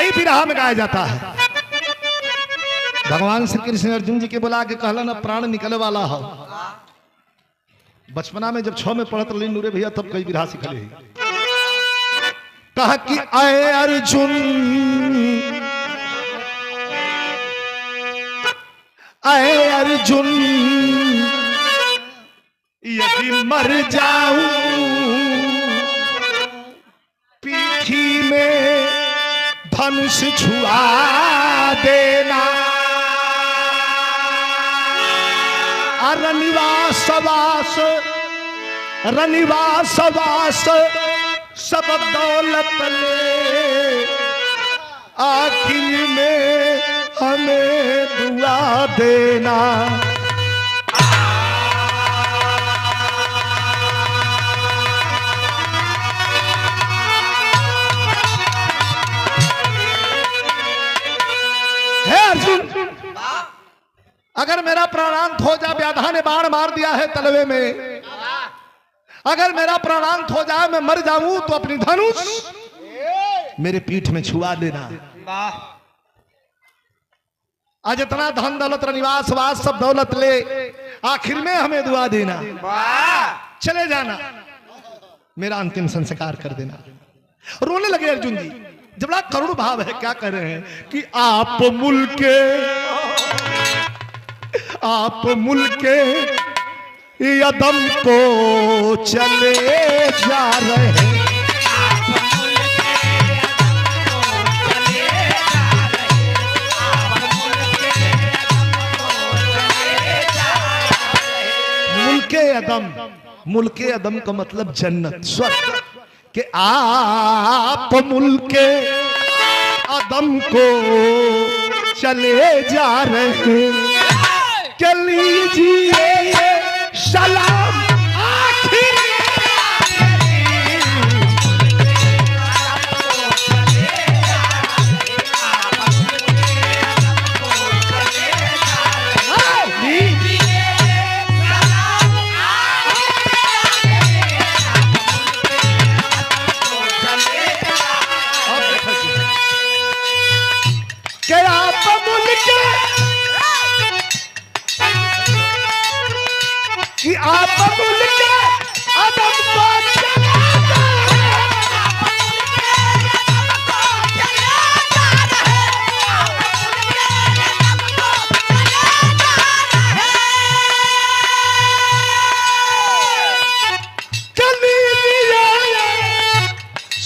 कई विरह में गाया जाता है। भगवान श्री कृष्ण अर्जुन जी के बुला के कहला ना प्राण निकले वाला हो। बचपना में जब 6 में पढ़त रही नूरे भैया तब कई विरह सिखले ही। कहा कि आए अर्जुन आए अर्जुन यदि मर जाऊं पीठी में धनुष छुआ देना। रनिवास वास सब दौलत ले आखिर में हमें दुआ देना। हे अर्जुन अगर मेरा प्राणांत हो जाए, व्याधा ने बाण मार दिया है तलवे में, अगर मेरा प्राणांत हो जाए मैं मर जाऊं तो अपनी धनुष मेरे पीठ में छुआ देना। आज इतना धन दौलत निवास वास सब दौलत ले आखिर में हमें दुआ देना। चले जाना, मेरा अंतिम संस्कार कर देना। रोने लगे अर्जुन जी। जब बड़ा करुण भाव है, क्या कह रहे हैं कि आप मुल्के यदम को चले जा रहे हैं। मुल्के अदम का मतलब जन्नत स्वर्ग के आप मुल्के अदम को चले जा रहे के लीजिए सलाम आखिर। कि आप मुल्के अदम को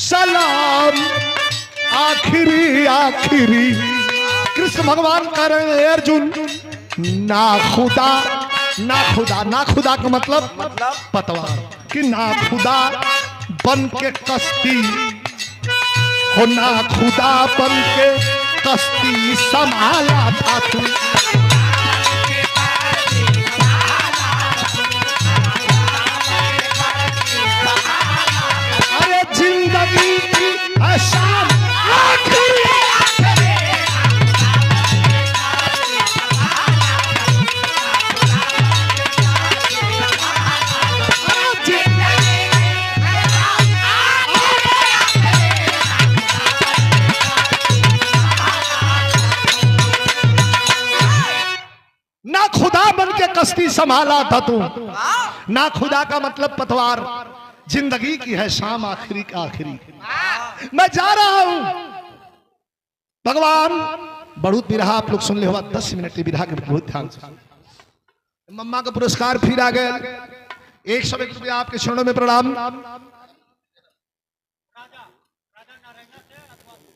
सलाम आखिरी आखिरी। कृष्ण भगवान कह रहे हैं अर्जुन ना खुदा ना खुदा का मतलब पतवार कि ना खुदा बन के कश्ती हो, ना खुदा बन के कश्ती संभाला था तू। अरे जिंदगी की शाम आखिरी। कश्ती संभाला था तू, ना खुदा का मतलब पतवार। जिंदगी की है शाम आखिरी का आखिरी। मैं जा रहा हूं भगवान। बहुत बिरहा आप लोग सुन ले हुआ 10 मिनट की बिरहा के बहुत ध्यान से। मम्मा का पुरस्कार फिर आ गया 101 रुपया आपके चरणों में प्रणाम।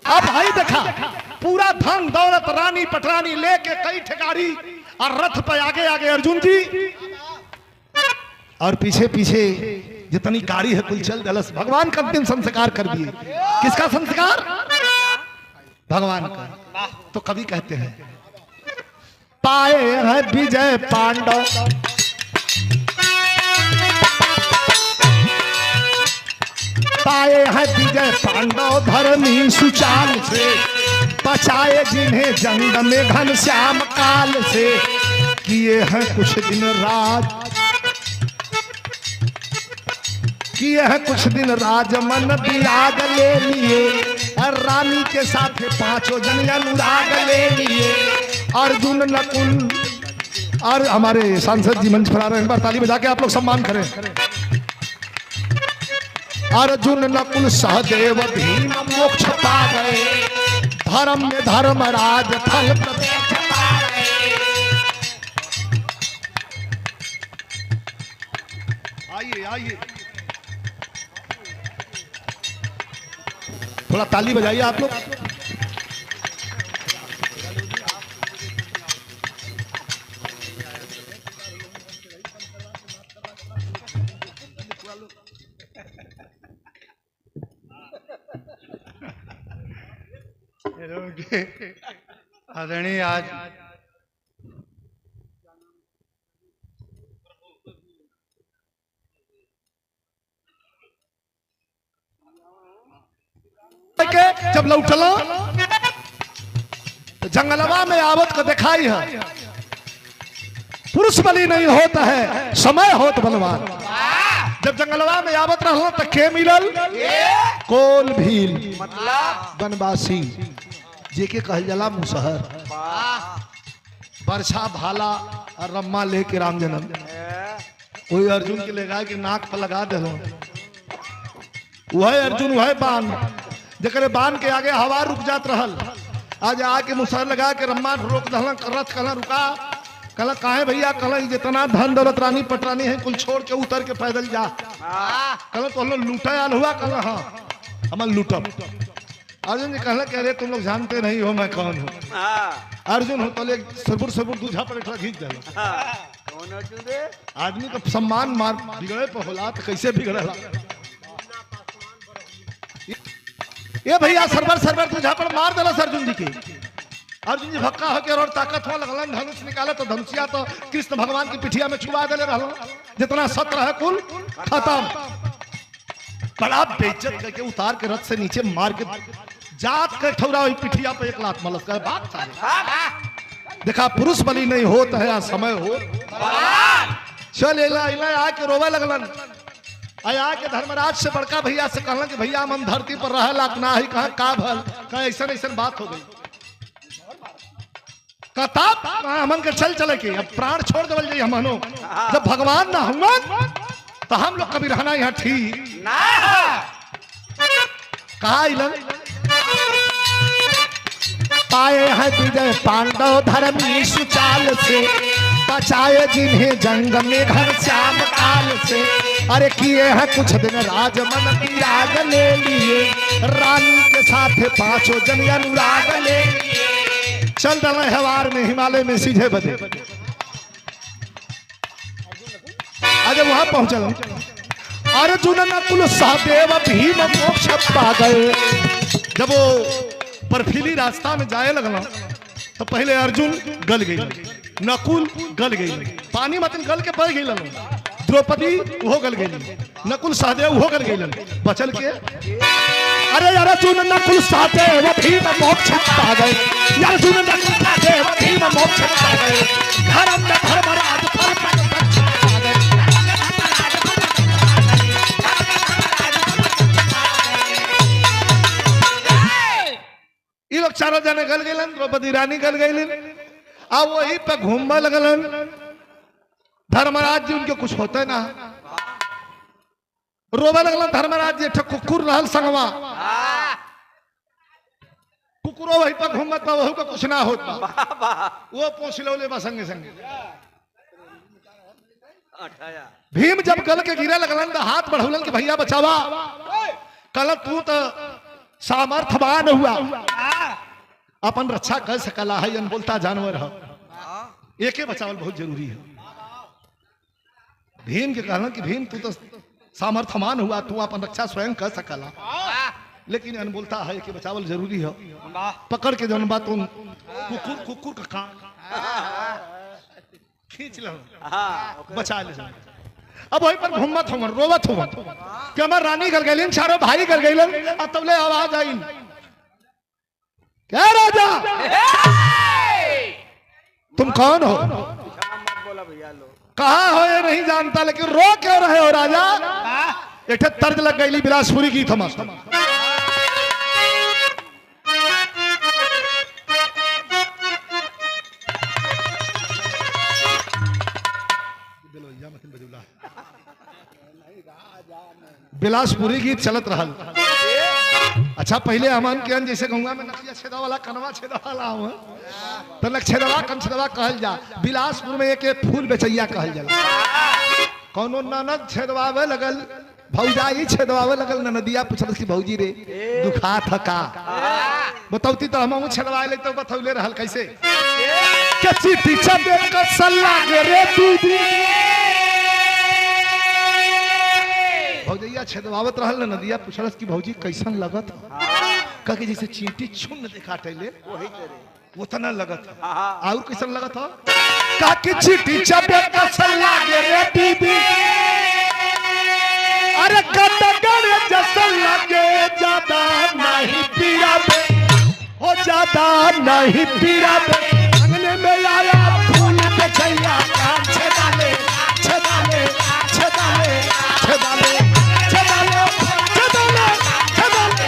अब भाई देखा पूरा धन दौलत रानी पटरानी लेके कई ठेगाड़ी और रथ पे आगे आगे अर्जुन जी और पीछे पीछे जितनी गाड़ी है कुल चल दलस। भगवान का अंतिम संस्कार कर दिए। किसका संस्कार? भगवान का। तो कवि कहते हैं पाए है विजय पांडव पाए हैं विजय पांडव धर्मी सुचाल से, बचाए जिन्हें जंग में घनश्याम काल से। किए हैं कुछ दिन राज किए हैं कुछ दिन राज मन बिराज ले लिए, और रानी के साथ पांचों जन अनुराग ले लिए। अर्जुन नकुल और हमारे सांसद जी मंच पर आ रहे हैं, एक बार ताली बजा के आप लोग सम्मान करें। अर्जुन नकुल सहदेव भीम मोक्ष पा गए, धर्म में धर्मराज फल प्रदेश पा गए। आइए आइए, थोड़ा ताली बजाइए आप लोग। आदरणीय आज जब लौटलो तो जंगलवा में आवत को दिखाई है, पुरुष बलि नहीं होता है समय होत बलवान। जब जंगलवा में आवत रहो तो के मिलल कोल भील मतलब बनवासी जेके कहल जाला मुसहर, बरछा भाला और रम्मा लेके राम जन्म। कोई अर्जुन के लगा के नाक पर लगा दे, वह अर्जुन वह बाण जकरे बाण के आगे हवा रुक जात रहल, आज आके मुसहर लगा के रम्मा रोक दहला, रथ कहला रुका, कहला काहे भैया, कहला जितना धन दौलत रानी पटरानी है कुल छोड़ के उतर के पैदल जा। कहला तो हम लोग लूटा आल हुआ, कहला हाँ हम लूटब। अर्जुन जी कहला कह रहे तुम लोग जानते नहीं हो मैं कौन हूँ। अर्जुन हो तो सबुर सबुर दूझा पर एक खींच दे। आदमी का सम्मान मार बिगड़े पर होला तो कैसे बिगड़ेला। ये भैया सरबर सरबर दूझा पर मार देला अर्जुन जी के। अर्जुन जी भक्का होकर और ताकत हो लगलन, धनुष निकाले तो धनुषिया तो कृष्ण भगवान की पिठिया में छुआ देले रहलो, जितना सत्र है कुल खत्म। बड़ा बेइज्जत करके उतार के रथ से नीचे मार के जात के ठौरा हुई पिठिया पे एक लात मलस कर बात सारे। देखा पुरुष बलि नहीं होता है समय हो चल एला एला आके रोवे लगलन। आया के धर्मराज से बड़का भैया से कहलन कि भैया हम धरती पर रह लाक ना ही कहा का भल कहा ऐसा ऐसा बात हो गई। कताब हमन के चल चले के अब प्राण छोड़ देवल जाइए हमनो, जब भगवान ना हुआ तो हम लोग कभी रहना यहाँ ठीक ना। कहा इलन पाए हैं विजय पांडव धर्मी सुचाल से, बचाए जिन्हें जंग में घर श्याम काल से। अरे किए हैं कुछ दिन राजमन की याद ले लिए, रानी के साथ पांचों जन अनुराग ले लिए। चल रहे हवार में हिमालय में सीधे बदे। आज वहां पहुंचल अर्जुन नकुल सहदेव भीम मोक्ष पा गए। जब वो बर्फीली रास्ता में जाए लगला तो पहले अर्जुन गल गई, नकुल गल गई, पानी मतन गल के बढ़ गई, द्रौपदी वो गल गई, नकुल सहदेव वो गल गई, बचल के अरे अर्जुन नकुल सहदेव भीम मोक्ष पा गए। अर्जुन नकुल सहदेव भीम मोक्ष पा गए, धर्म में धर्मराज फल ये लोग चारों जने गल गए, द्रौपदी रानी गल गई। अब वही पे घूमने लगलन। धर्मराज जी उनके कुछ होते ना, रोवे लगलन। धर्मराज जी कुकुर रहल संगवा, कुकुरो वही पे घूमत वही का कुछ ना होता, वो पूछ लो बा संगे संगे। भीम जब गल के गिरे लगलन तो हाथ बढ़ौलन कि भैया बचावा। कल तू तो सामर्थवान हुआ, अपन रक्षा कर सकला है, बोलता जानवर है, एक बचावल बहुत जरूरी है। भीम के कहना कि भीम तू तो सामर्थवान हुआ, तू अपन रक्षा स्वयं कर सकला, लेकिन अनबोलता है कि बचावल जरूरी है। पकड़ के जौन बात कुकुर कुकुर का कान खींच लो, बचा ले। अब वही पर घूमत हो रोवत हो कि हमार रानी गल गई, चारों भाई गल गई। अब तबले आवाज आई, क्या राजा तुम कौन हो, कहा हो ये नहीं जानता, लेकिन रो क्यों रहे हो राजा। एक तर्ज लग गई बिलासपुरी गीत हम बिलासपुरी गीत चलत रहल। अच्छा पहले अमन के जैसे गंगा में नकिया छेदा वाला कनवा छेदा वाला हुआ तो लक छेदवा कम छेदवा कहल जा। बिलासपुर में एक फूल बेचैया कहल जाला। कौनो ननद छेदवावे लगल, भौजाई छेदवावे लगल, ननदिया पूछलस कि भौजी रे दुखा थका बतौती तो हम छेदवा ले तो बतौले रहल कैसे के चिट्ठी छपे कसला के रे दीदी भौजैया छेदवावत रहल न नदिया पूछलस कि भौजी कैसन लगत कह के जैसे चींटी छुन देखा टैले वही तेरे वो तना लगत और कैसन लगत हो का कि चिट्ठी छपे कसला के रे दीदी अरे कटगर जैसा लगे ज्यादा नहीं पीड़ा पे हो ज्यादा नहीं पीड़ा पे अंगने में आया फूल बेचैया कान छेदाले छेदाले छेदाले छेदाले छेदाले छेदाले छेदाले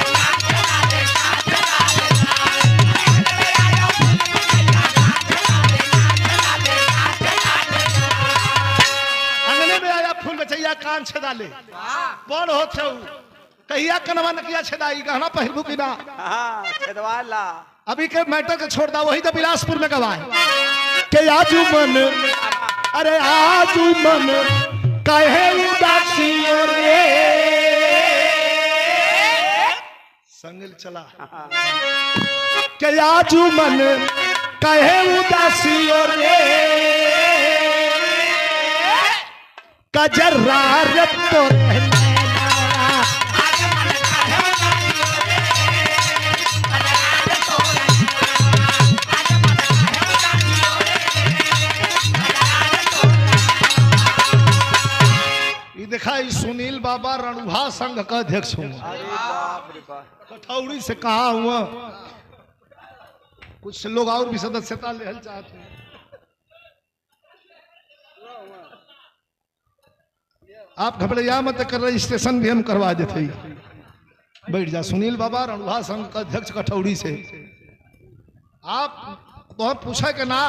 अंगने में आया फूल बेचैया कान छेदाले बड़ हो छौ कहिया कनवा नकिया छेदाई गहना पहिरबू कि ना छेदवाला अभी के मैटर के छोड़ दा वही तो बिलासपुर में गवाए के आजू मन अरे आजू मन कहे उदासी रे संगल चला के आजू मन कहे उदासी रे कजरा रे तो देखा सुनील बाबा रणुभा संघ का अध्यक्ष हूँ कठौड़ी से कहा हुआ कुछ लोग और भी सदस्यता ले चाहते हैं। आप घबराइया मत कर रजिस्ट्रेशन भी हम करवा देते बैठ जा। सुनील बाबा रणुभा संघ का अध्यक्ष कठौड़ी से आप बहुत पूछा के ना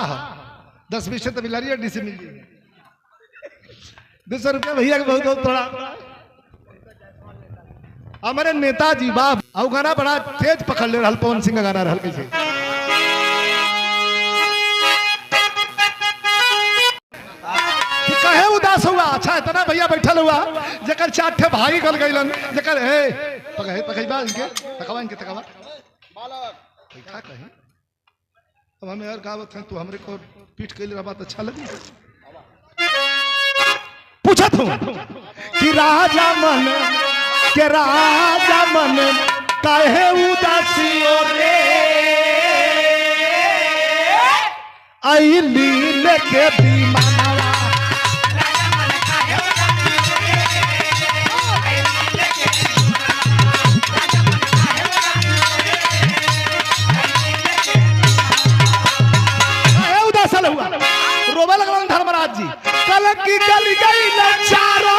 10-20 तो बिलारी डी से मिल जाएगी 200 रुपया भैया के बहुत बहुत थोड़ा हमारे नेताजी बाप और गाना बड़ा तेज पकड़ ले रहा पवन सिंह का गाना रहल कैसे कहे उदास हुआ। अच्छा इतना भैया बैठल हुआ जकर 4 ठे भाई गल गइलन जकर हे पकहे पकैबा इनके तकवा क्या कहे अब हमें यार गावत है तू हमरे को पीठ के लिए बात अच्छा लगी पूछत हूँ कि राजा मन काहे उदासी रे आईली लेके दीवाना उदासल हुआ रोबा लगल धर्मराज जी कल की गली गई चारों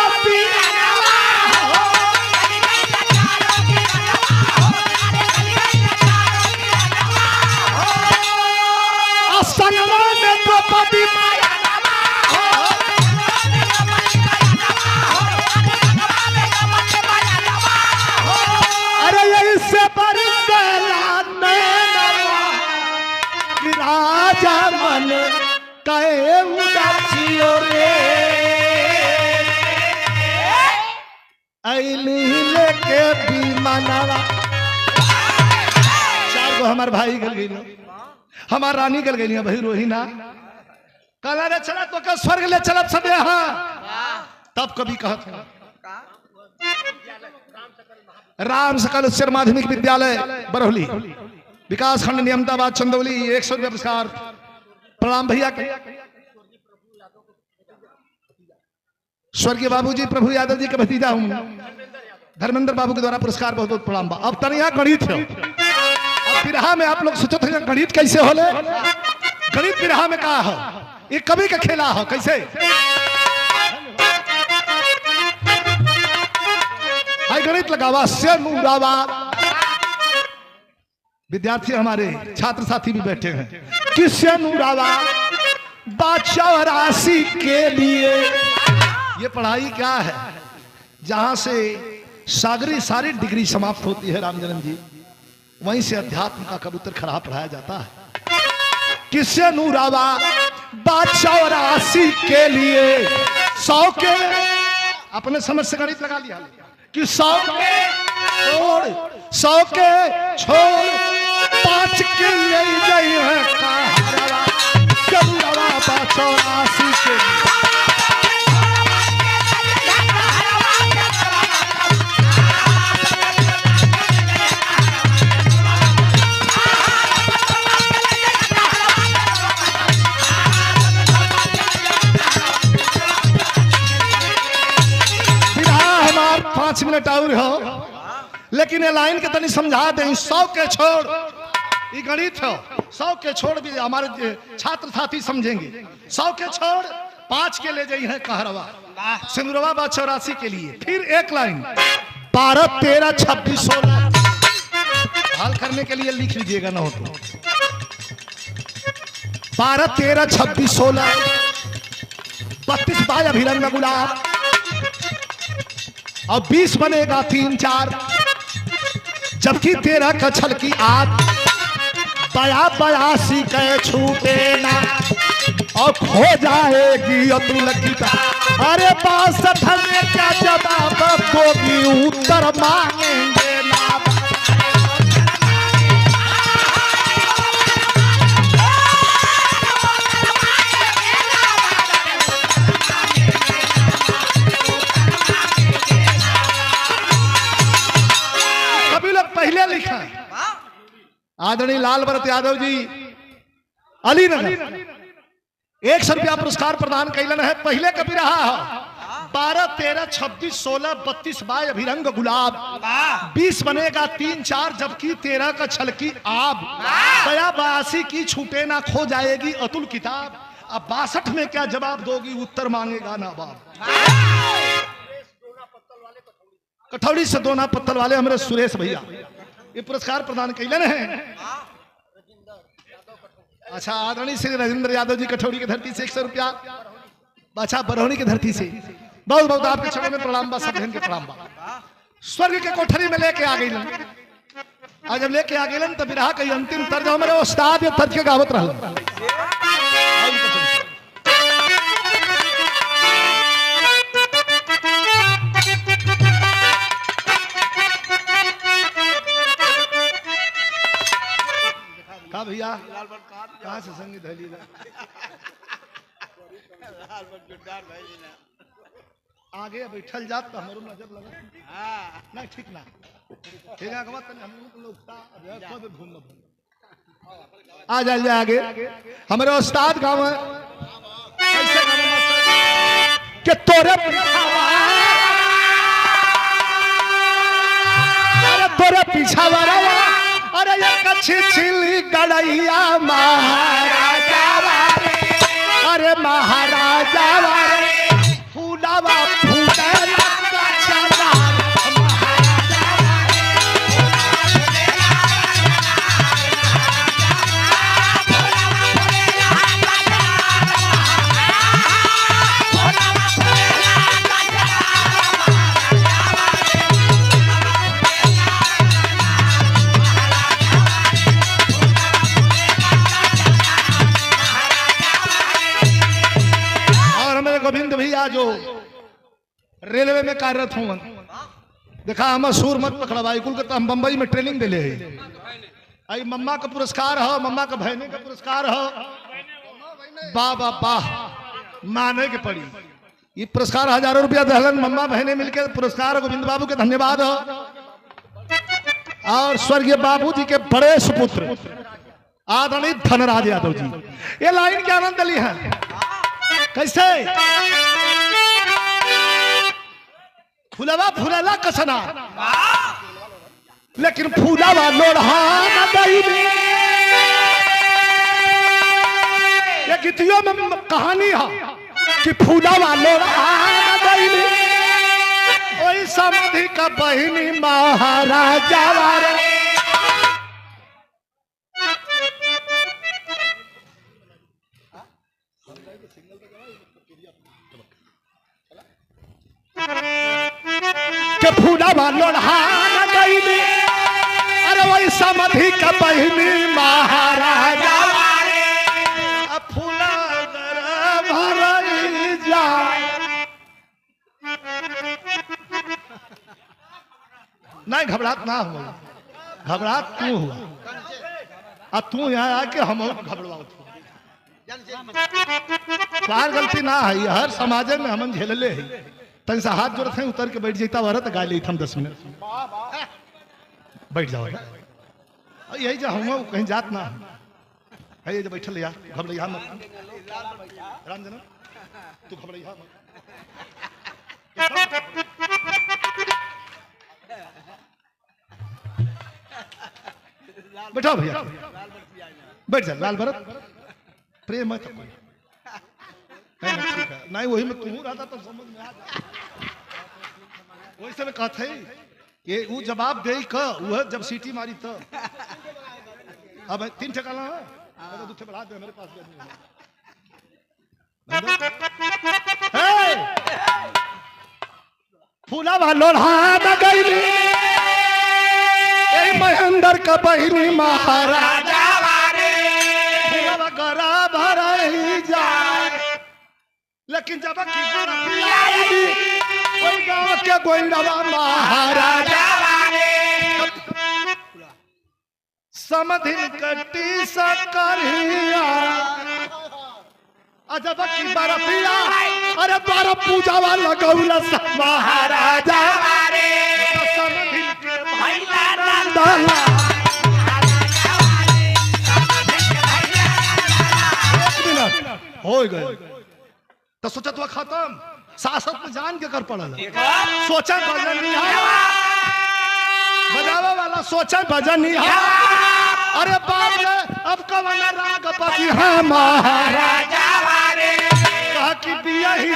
अरे यही से राजा मन कहे उदासियों रे ऐली लेके विमानवा 4 गो हमार भाई गल गई हमार रानी गल गई भाई रोहिना कला रे चला तो का स्वर्ग ले चलब सब यहाँ तब कभी कहत राम सकल उच्चतर माध्यमिक विद्यालय बरौली विकास खंड नियमताबाद चंदौली 100 रुपया पुरस्कार प्रणाम भैया के स्वर्गीय बाबूजी प्रभु यादव जी के भतीजा हूँ धर्मेंद्र बाबू के द्वारा पुरस्कार बहुत बहुत प्रणाम। अब तनिया गणित है अब बिरहा में आप लोग सोचो थे गणित कैसे होले गणित बिरहा में कहा है ये कभी का खेला है कैसे हाय गणित लगावा से मुरावा विद्यार्थी हमारे छात्र साथी भी बैठे हैं किससे मुरावा बादशाह राशि के लिए ये पढ़ाई क्या है जहां से सागरी सारी डिग्री समाप्त होती है रामजन्म जी, वहीं से अध्यात्म का कबूतर खड़ा पढ़ाया जाता है। किससे नूरावा बादशाह 84 के लिए 100 के अपने समझ से गणित लगा लिया कि 100 के छोड़ 5 के ले गई है कहारवा कबूरवा बादशाह 84 के लिए। हमार 5 मिनट और हो, लेकिन ये लाइन के तनी समझा दें। 100 के छोड़, ये गणित हो, 100 के छोड़ भी हमारे छात्र साथी समझेंगे। 100 के छोड़ 5 के ले जाई है कहरवा सिंदूरवा बादशाह 84 के लिए। फिर एक लाइन 12 13 26 16 हल करने के लिए लिख लीजिएगा ना हो तो 12 13 26 16 32 बाय अभिरंग गुलाब और 20 बनेगा 3 4 जबकि 13 का छल की आग 82 के छूटे ना और खो जाएगी अतुल गीता। अरे 62 में क्या जवाब दोगी उत्तर मांगेंगे ना। पहले लिखा आदरणीय लाल भरत यादव जी अलीनगर 100 रुपया पुरस्कार प्रदान कैलन है। पहले कभी रहा है 12 13 26 16 32 बाय अभिरंग गुलाब 20 बनेगा 3 4 जबकि 13 का छल की आब 82 की छूटे ना खो जाएगी अतुल किताब। अब 62 में क्या जवाब दोगी उत्तर मांगेगा ना बाप। कठौड़ी से दोना पत्तल वाले हमारे सुरेश भैया ये पुरस्कार प्रदान कैलन है। अच्छा आदरणीय श्री राजेंद्र यादव जी कठौड़ी की धरती से 100 रुपया। अच्छा बरौनी की धरती से बहुत बहुत आपके चरणों में प्रणाम बा, सब बहन के प्रणाम बा। स्वर्ग के कोठरी में लेके आ गई आज जब लेके आ गई तब रहा कहीं अंतिम तर्ज हमारे उस्ताद ये तर्ज के गावत रहा। का भैया कहाँ से संगीत है लीला आगे बैठल जात तो हमारो नजर लगा ना ठीक ना ठीक है हम लोग आ जाइए आगे हमारे उस्ताद गाँव है कि तोरे पीछा वाला अरे ये कच्छी छिली गड़ैया महाराजा वारे अरे महाराजा वारे फूलावा फूलेला कच्छा गोविंद भैया जो रेलवे में कार्यरत हूं देखा हम सूर मत पकड़वाई कुल हम बंबई में ट्रेनिंग दिले है। आई मम्मा का पुरस्कार हो मम्मा का बहने का पुरस्कार हो वाह वाह वाह माने के पड़ी ये पुरस्कार हजारों रुपया दहलन मम्मा बहने मिलकर पुरस्कार गोविंद बाबू के धन्यवाद हो। और स्वर्गीय बाबू जी के बड़े सुपुत्र आदरणीय धनराज यादव जी ये लाइन के आनंद ली है कैसे फूलवा फूलेला कसना लेकिन फूलवा लोढ़ा ये गीतियों में कहानी है कि फूलवा लोढ़ा वही समाधि का बहिनी महाराजा वारे के फूला लोढ़ा गईली अरे वही समधि का बहिनी महाराजा फूला भरई जा नहीं घबराहट ना हुआ घबराहट तू हुआ अब तू यहाँ आके हम घबराओ बाहर गलती ना है हर समाज में हम झेलले है तन से हाथ जोड़ते हैं उतर के बैठ जाता वरत गा ली हम 10 मिनट बैठ जाओ यही जो हम कहीं जात ना है ये जो बैठल यार घबराइया मत राम जना तू घबराइया मत बैठो भैया बैठ जा लाल भरत प्रेम है तो कोई नहीं वही में तू रहता तो समझ में आ वही से मैं कहते ये वो जवाब दे क वह जब सीटी मारी तो अब 3 ठिकाना है तो 2 ठिकाना दे मेरे पास फूला लोढ़ा गईली महेंद्र का बहिनी महाराजा गरा भर ही जाए लेकिन जब कोई गाँव के गोइंडवा महाराजा समधि कटी सकरिया अजब की बरफिया अरे बार पूजावा लगौला महाराजा समधि के हो गए तो सोचा तो खत्म सासत में जान के कर पड़ल सोचा भजनिया बजावा वाला सोचा भजनिया अरे बाप रे अब कवन राग पति है महाराजा कहा कि बिया ही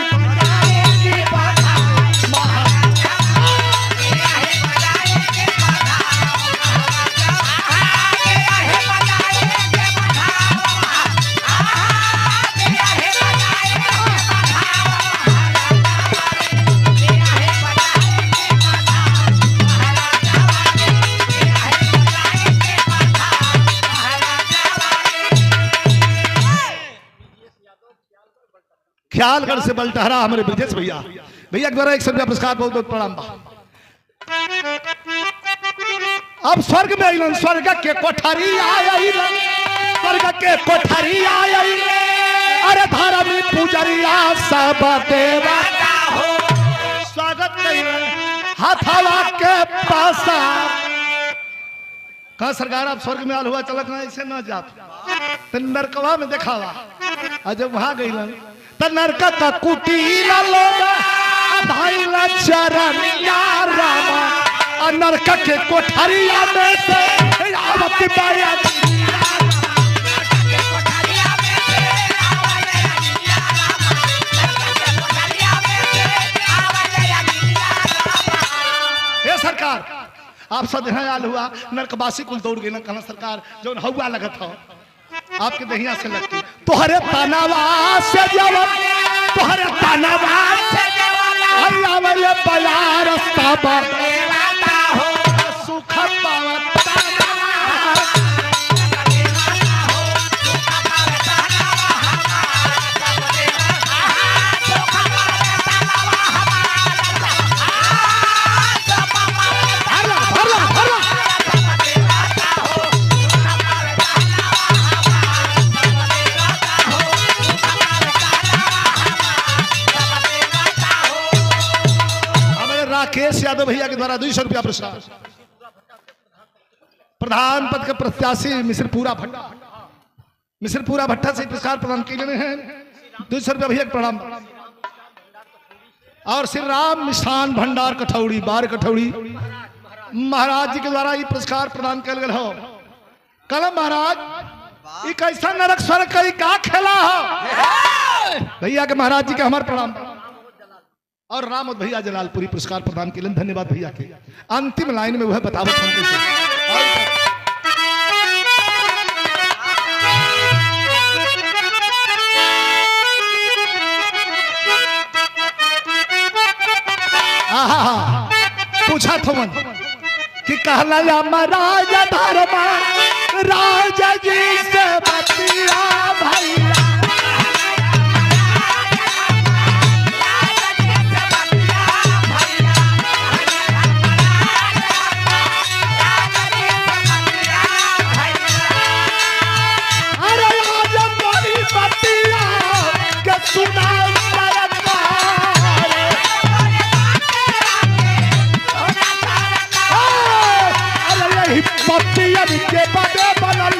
ख्यालगढ़ से बलटहरा हमारे ब्रजेश भैया भैया के द्वारा 100 रुपया पुरस्कार बहुत बहुत प्रणाम बा अब स्वर्ग में आइलन स्वर्ग के कोठरी आइलन स्वर्ग के कोठरी आइलन अरे धर्मी पुजरिया सब देवता हो स्वागत कइलन हाथवा के पासा कहा सरकार आप स्वर्ग में आल हुआ चलक ना ऐसे ना जात तो नरकवा में देखावा और जब वहां गइलन नरक का कुटीला लोगा भाईला चरनिया रामा नरक के कोठरिया में से आवत बाया ये सरकार आप सब यहाँ आल हुआ नरकवासी कुल दौड़ गए ना कहना सरकार जो हवा लगत हो आपके दहिया से लगती तोहरे तनावा से जवाब तोहरे तनावा से जवाब वाले बला रास्ता पर सुख पावत राकेश यादव भैया के द्वारा 200 रुपया पुरस्कार प्रधान पद के प्रत्याशी मिश्रपुरा भट्टा से पुरस्कार प्रदान किए हैं 200 रुपया भैया प्रणाम और श्री राम मिष्ठान भंडार कठौड़ी बार कठौड़ी महाराज जी के द्वारा ये पुरस्कार प्रदान किया गया हो कलम महाराज ये कैसा नरक स्वर्ग का का खेला हो भैया के महाराज जी के हमारे प्रणाम और राम भैया जलालपुरी पुरस्कार प्रदान के लिए धन्यवाद भैया के अंतिम लाइन में वह बतावत हम कैसे कहला यमराज धर्मा राजा जी से बतिया भैया। अरे आज बड़ी बतिया के सुना पतियन के बड़े बनल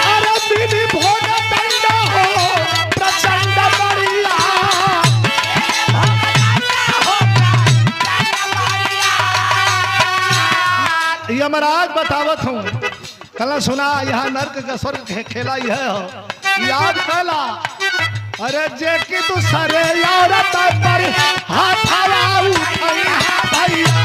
अरे दीदी भोग दंड हो प्रचंड बढ़िया। यमराज बतावत हूँ कल सुना यहाँ नर्क का स्वर्ग खेला यह हो याद कला। अरे जे कि तू सरे औरत पर हाथ भैया।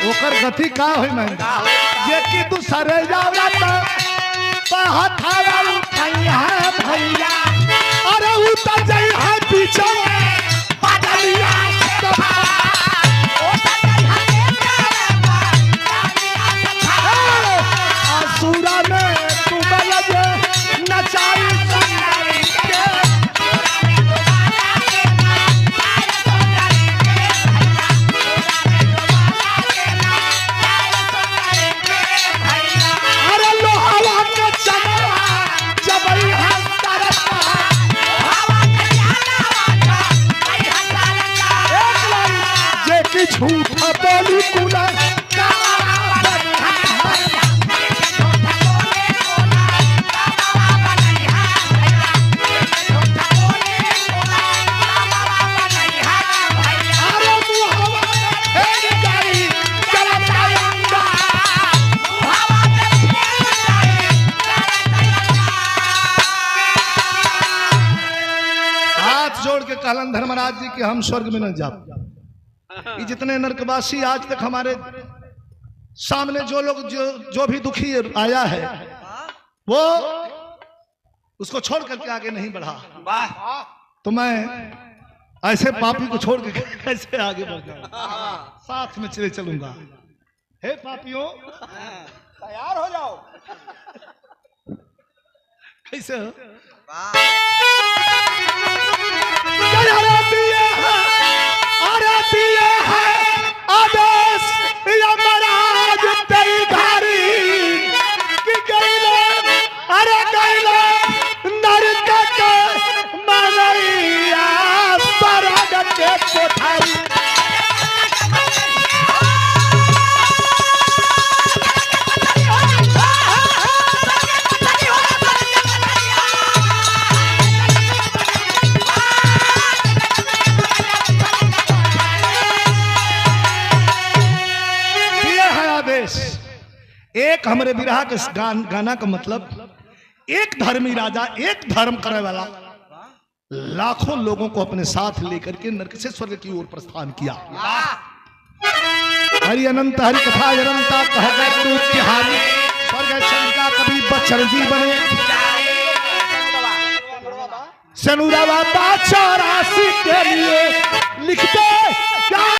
ओकर गति का होई मैं जे कि तू सरे औरत पर हाथ भैया। अरे उतर जाई है पीछे बदलिया आसुरा में तू बलज नचाई अरे लोहावा के चमड़ा जबई झूठा बोली कुला हाथ जोड़ के कहलन धर्मराज जी कि हम स्वर्ग में न जाओ। जितने नरकवासी आज तक हमारे सामने जो लोग जो भी दुखी आया है वो उसको छोड़ करके आगे नहीं बढ़ा। तो मैं ऐसे पापी को छोड़ के कैसे आगे बढ़ जाऊं? साथ में चले चलूंगा। हे पापियों तैयार हो जाओ। कैसे हो? अरे दिए है आदेश यमराज तेरी घारी कि गईले अरे गईले नरक के मरैया स्वर्ग के कोठारी। एक हमरे विरह के गाना का मतलब एक धर्मी राजा एक धर्म करने वाला लाखों लोगों को अपने साथ लेकर के नरक से स्वर्ग की ओर प्रस्थान किया। हरि अनंत हरि कथा अनंता कह तिहारी स्वर्ग चंद्रिका कभी बच्चन जी बने सनुरावा 84 के लिए लिखते क्या